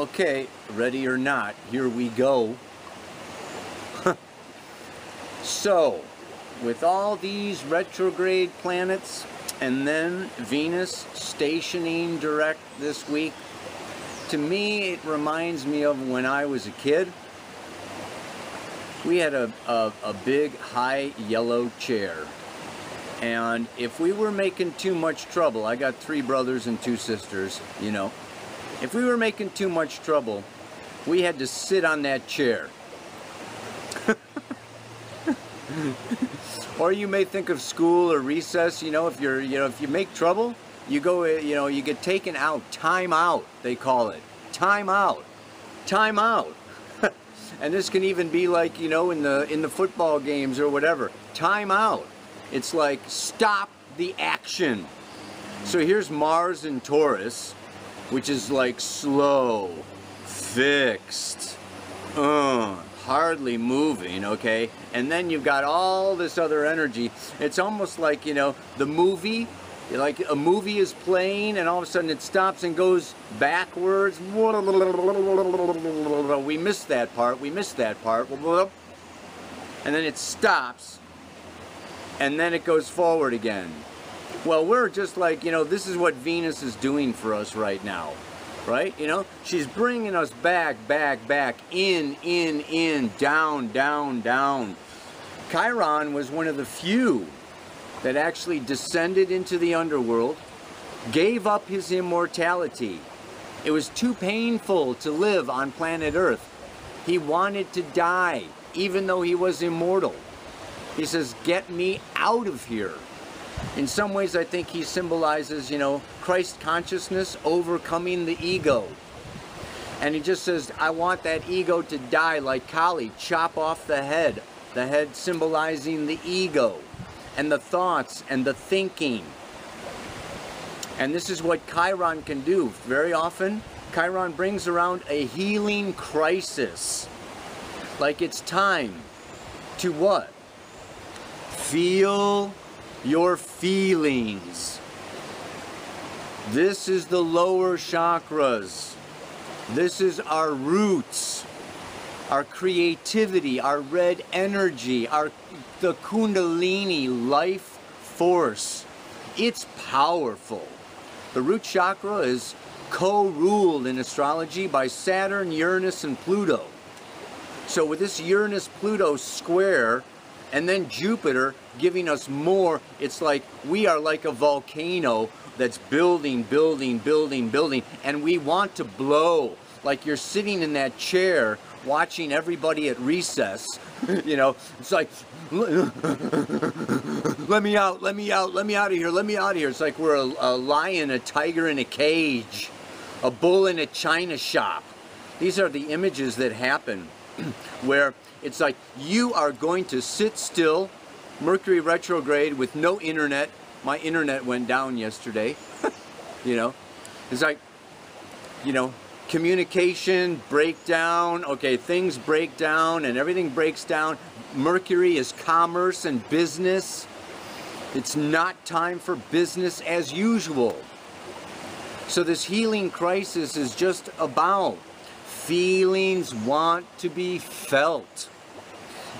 Okay, ready or not, here we go. So, with all these retrograde planets, and then Venus stationing direct this week, to me it reminds me of when I was a kid. We had a big high yellow chair, and if we were making too much trouble, I got 3 brothers and 2 sisters, you know, if we were making too much trouble, we had to sit on that chair. Or you may think of school or recess, you know, if you make trouble, you go, you know, you get taken out, time out, they call it, time out, time out. And this can even be like, you know, in the football games or whatever, time out. It's like, stop the action. So here's Mars in Taurus, which is like slow, fixed, hardly moving, okay? And then you've got all this other energy. It's almost like, you know, the movie, like a movie is playing and all of a sudden it stops and goes backwards. We missed that part, we missed that part. And then it stops and then it goes forward again. Well, we're just like, you know, this is what Venus is doing for us right now. Right? You know, she's bringing us back, in, down, down. Cheiron was one of the few that actually descended into the underworld, gave up his immortality. It was too painful to live on planet Earth. He wanted to die, even though he was immortal. He says, get me out of here. In some ways, I think he symbolizes, you know, Christ consciousness overcoming the ego. And he just says, I want that ego to die like Kali, chop off the head symbolizing the ego, and the thoughts and the thinking. And this is what Cheiron can do. Very often, Cheiron brings around a healing crisis. Like it's time to what? Feel your feelings. This is the lower chakras. This is our roots, our creativity, our red energy, the Kundalini life force. It's powerful. The root chakra is co-ruled in astrology by Saturn, Uranus, and Pluto. So with this Uranus-Pluto square, and then Jupiter giving us more, it's like we are like a volcano that's building, and we want to blow. Like you're sitting in that chair watching everybody at recess, you know, it's like, let me out, let me out, let me out of here, let me out of here. It's like we're a lion, a tiger in a cage, a bull in a china shop. These are the images that happen where it's like you are going to sit still, Mercury retrograde with no internet. My internet went down yesterday. You know, it's like, you know, communication breakdown. Okay, things break down and everything breaks down. Mercury is commerce and business. It's not time for business as usual. So this healing crisis is just about feelings want to be felt.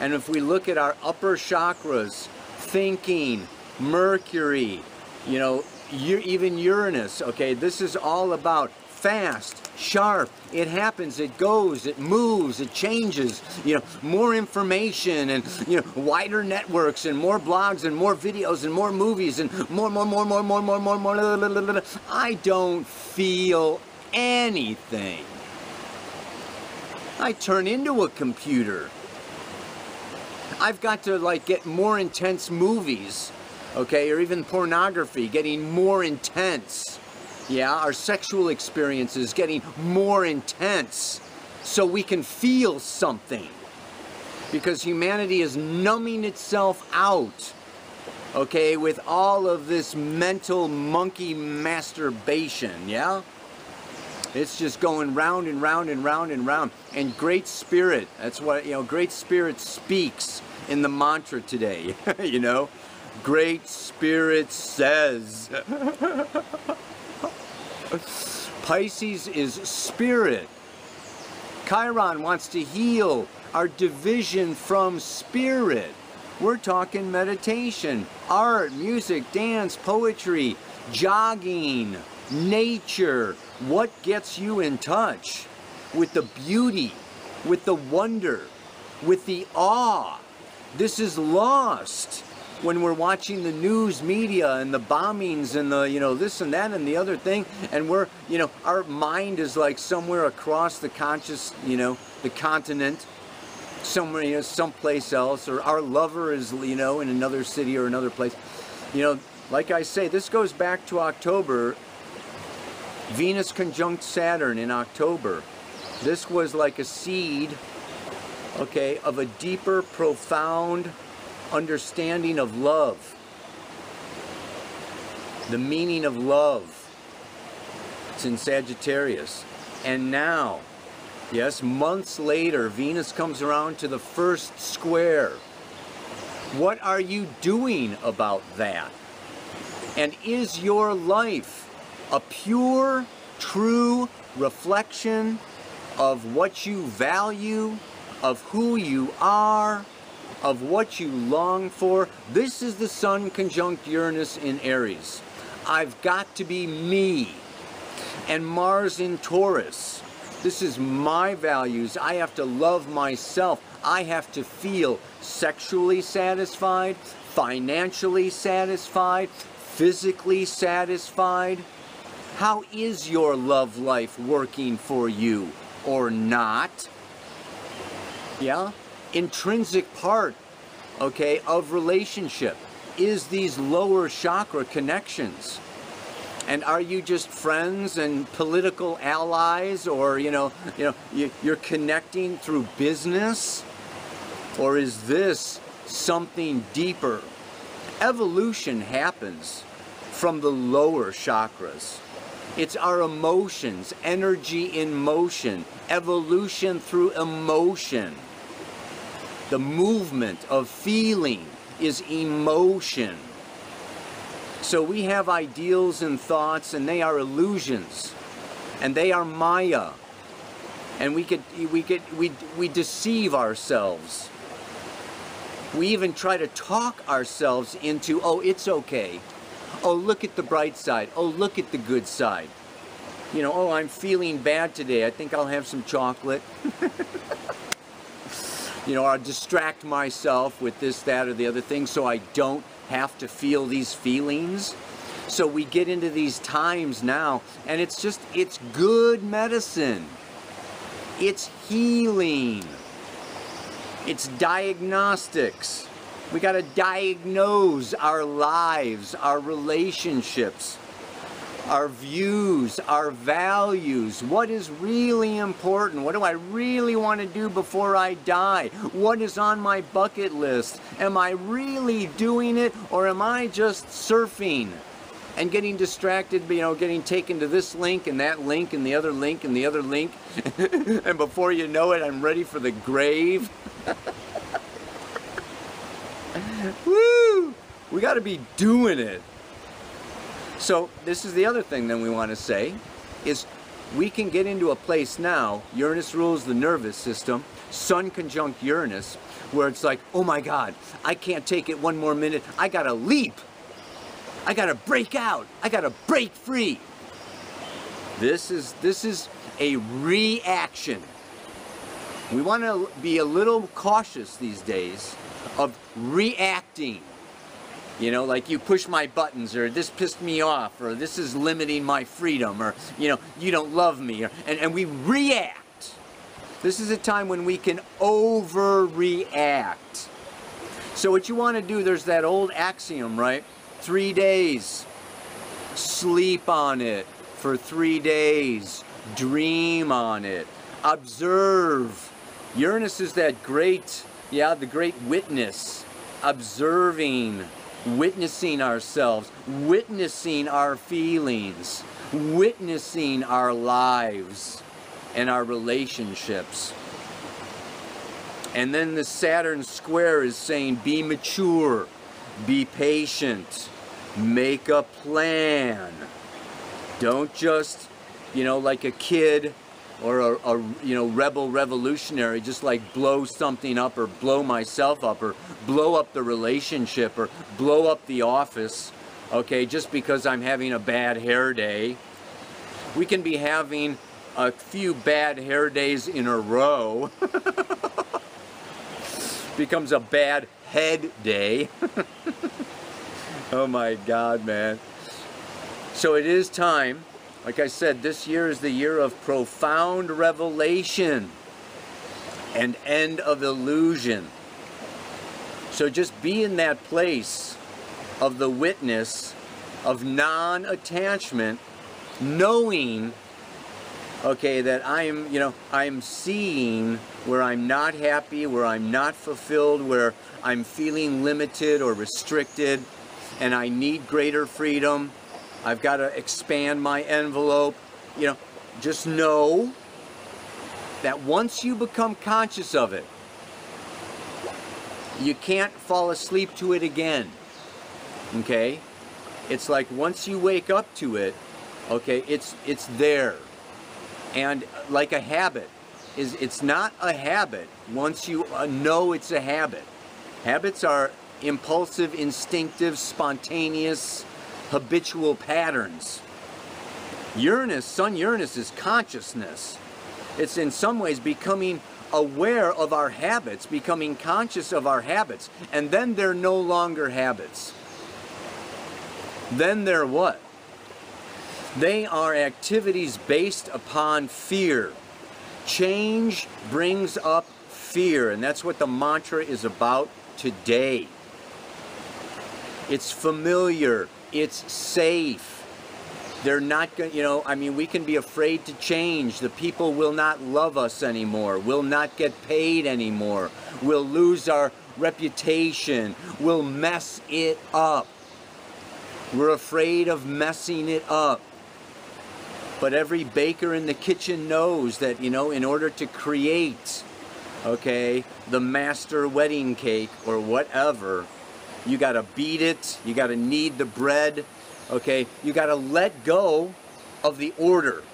And if we look at our upper chakras, thinking, Mercury, you know, even Uranus, okay, this is all about fast, sharp, it happens, it goes, it moves, it changes, you know, more information and, you know, wider networks and more blogs and more videos and more movies and more. I don't feel anything. I turn into a computer. I've got to like get more intense movies, okay, or even pornography, getting more intense. Yeah, our sexual experiences getting more intense so we can feel something. Because humanity is numbing itself out, okay, with all of this mental monkey masturbation, yeah? It's just going round and round and round and round. And Great Spirit, that's what, you know, Great Spirit speaks in the mantra today, you know? Great Spirit says. Pisces is spirit. Cheiron wants to heal our division from spirit. We're talking meditation, art, music, dance, poetry, jogging, nature. What gets you in touch with the beauty, with the wonder, with the awe? This is lost when we're watching the news media and the bombings and the, this and that and the other thing, and we're, our mind is like somewhere across the conscious, the continent, somewhere, someplace else, or our lover is, in another city or another place. Like I say, this goes back to October. Venus conjunct Saturn in October. This was like a seed, okay, of a deeper, profound understanding of love. The meaning of love. It's in Sagittarius. And now, yes, months later, Venus comes around to the first square. What are you doing about that? And is your life a pure, true reflection of what you value, of who you are, of what you long for? This is the Sun conjunct Uranus in Aries. I've got to be me. And Mars in Taurus. This is my values. I have to love myself. I have to feel sexually satisfied, financially satisfied, physically satisfied. How is your love life working for you or not? Yeah? Intrinsic part, okay, of relationship is these lower chakra connections. And are you just friends and political allies, or you're connecting through business? Or is this something deeper? Evolution happens from the lower chakras. It's our emotions, energy in motion, evolution through emotion. The movement of feeling is emotion. So we have ideals and thoughts, and they are illusions, and they are Maya. And we deceive ourselves. We even try to talk ourselves into, oh, it's okay. Oh, look at the bright side. Oh, look at the good side. Oh, I'm feeling bad today. I think I'll have some chocolate. I'll distract myself with this, that, or the other thing so I don't have to feel these feelings. So we get into these times now, and it's good medicine. It's healing. It's diagnostics. We got to diagnose our lives, our relationships, our views, our values. What is really important? What do I really want to do before I die? What is on my bucket list? Am I really doing it, or am I just surfing and getting distracted, getting taken to this link and that link and the other link and the other link? And before you know it, I'm ready for the grave. Woo! We got to be doing it. So this is the other thing then we want to say, is we can get into a place now, Uranus rules the nervous system, Sun conjunct Uranus, where it's like, oh my God, I can't take it one more minute, I gotta leap, I gotta break out, I gotta break free. This is a reaction. We want to be a little cautious these days of reacting. Like you push my buttons, or this pissed me off, or this is limiting my freedom, or, you don't love me, and we react. This is a time when we can overreact. So what you want to do, there's that old axiom, right? 3 days. Sleep on it for 3 days. Dream on it. Observe. Uranus is that great, the great witness. Observing. Witnessing ourselves, witnessing our feelings, witnessing our lives and our relationships. And then the Saturn square is saying, be mature, be patient, make a plan. Don't just, like a kid, or a you know, rebel revolutionary, just like blow something up or blow myself up or blow up the relationship or blow up the office, okay, just because I'm having a bad hair day. We can be having a few bad hair days in a row. Becomes a bad head day. Oh my God, man. So it is time. Like I said, this year is the year of profound revelation and end of illusion. So just be in that place of the witness of non-attachment, knowing, okay, that I'm seeing where I'm not happy, where I'm not fulfilled, where I'm feeling limited or restricted, and I need greater freedom. I've got to expand my envelope. You know, just know that once you become conscious of it, you can't fall asleep to it again. Okay? It's like once you wake up to it, okay, it's there. And like a habit, it's not a habit once you know it's a habit. Habits are impulsive, instinctive, spontaneous, habitual patterns. Uranus, Sun Uranus is consciousness. It's in some ways becoming aware of our habits, becoming conscious of our habits, and then they're no longer habits. Then they're what? They are activities based upon fear. Change brings up fear, and that's what the mantra is about today. It's familiar. It's safe. They're not going, you know, I mean, we can be afraid to change. The people will not love us anymore. We'll not get paid anymore. We'll lose our reputation. We'll mess it up. We're afraid of messing it up. But every baker in the kitchen knows that, you know, in order to create, okay, the master wedding cake or whatever, you got to beat it, you got to knead the bread, okay? You got to let go of the order.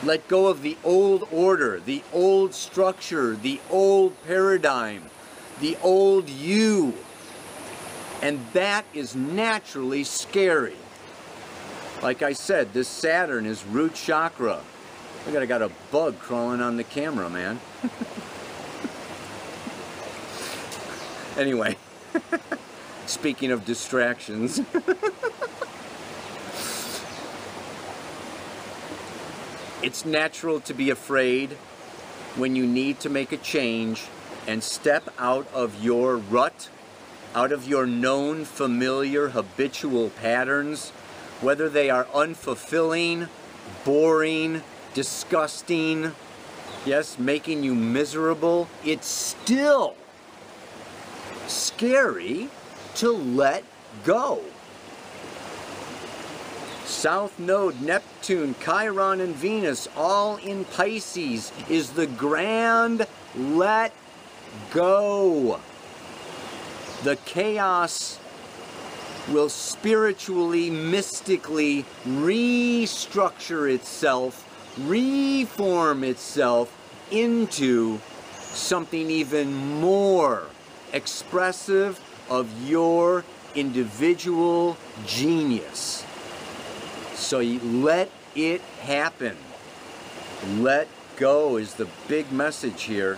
Let go of the old order, the old structure, the old paradigm, the old you. And that is naturally scary. Like I said, this Saturn is root chakra. Look, I got a bug crawling on the camera, man. Anyway. Speaking of distractions. It's natural to be afraid when you need to make a change and step out of your rut, out of your known, familiar, habitual patterns, whether they are unfulfilling, boring, disgusting, yes, making you miserable. It's still scary to let go. South Node, Neptune, Cheiron, and Venus, all in Pisces, is the grand let go. The chaos will spiritually, mystically restructure itself, reform itself into something even more expressive of your individual genius. So you let it happen. Let go is the big message here.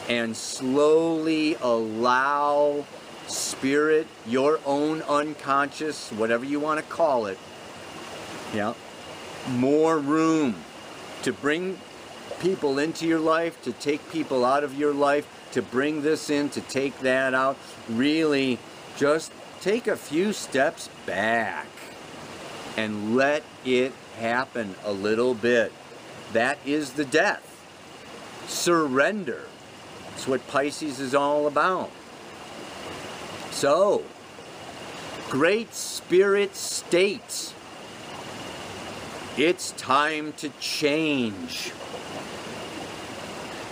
And slowly allow spirit, your own unconscious, whatever you want to call it, yeah, more room to bring people into your life, to take people out of your life, to bring this in, to take that out. Really just take a few steps back and let it happen a little bit. That is the death. Surrender. That's what Pisces is all about. So, great spirit states, it's time to change.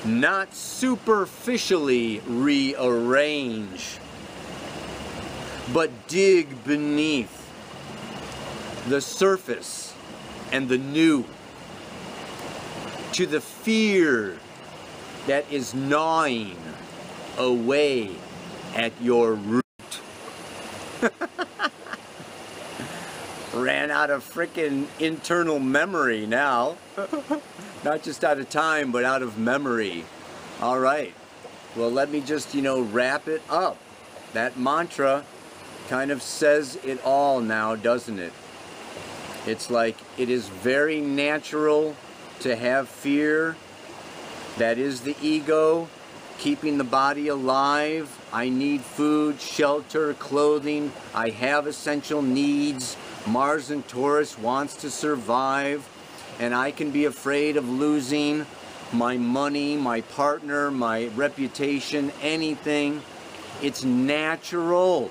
Not superficially rearrange, but dig beneath the surface and the new. to the fear that is gnawing away at your root. Ran out of frickin' internal memory now. Not just out of time, but out of memory. All right. Well, let me just, wrap it up. That mantra kind of says it all now, doesn't it? It's like it is very natural to have fear. That is the ego keeping the body alive. I need food, shelter, clothing. I have essential needs. Mars and Taurus wants to survive. And I can be afraid of losing my money, my partner, my reputation, anything. It's natural.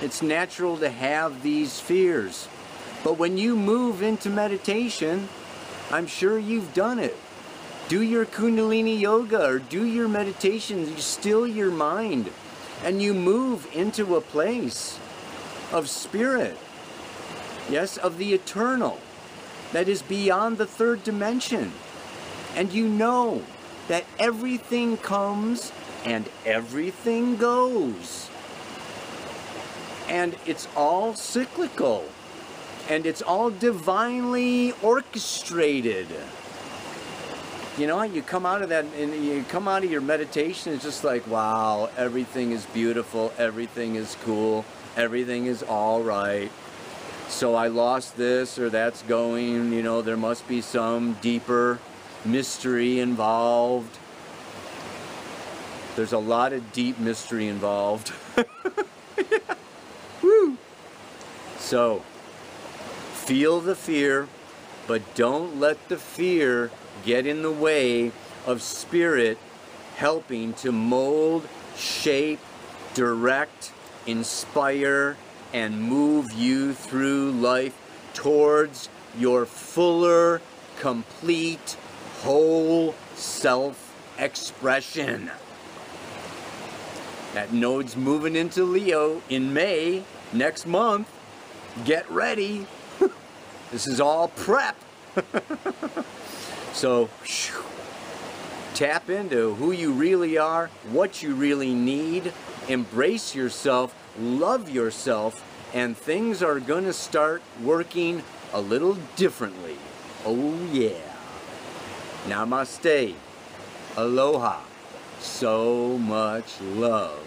It's natural to have these fears. But when you move into meditation, I'm sure you've done it. Do your Kundalini yoga or do your meditation, you still your mind, and you move into a place of spirit, yes, of the eternal, that is beyond the third dimension. And you know that everything comes and everything goes. And it's all cyclical. And it's all divinely orchestrated. You come out of that, and you come out of your meditation, it's just like, wow, everything is beautiful, everything is cool, everything is all right. So I lost this or that's going, there must be some deeper mystery involved. There's a lot of deep mystery involved. Yeah. Woo! So, feel the fear, but don't let the fear get in the way of spirit helping to mold, shape, direct, inspire, and move you through life towards your fuller, complete, whole self-expression. That node's moving into Leo in May, next month. Get ready. This is all prep. So, tap into who you really are, what you really need, embrace yourself, love yourself, and things are going to start working a little differently. Oh yeah. Namaste. Aloha. So much love.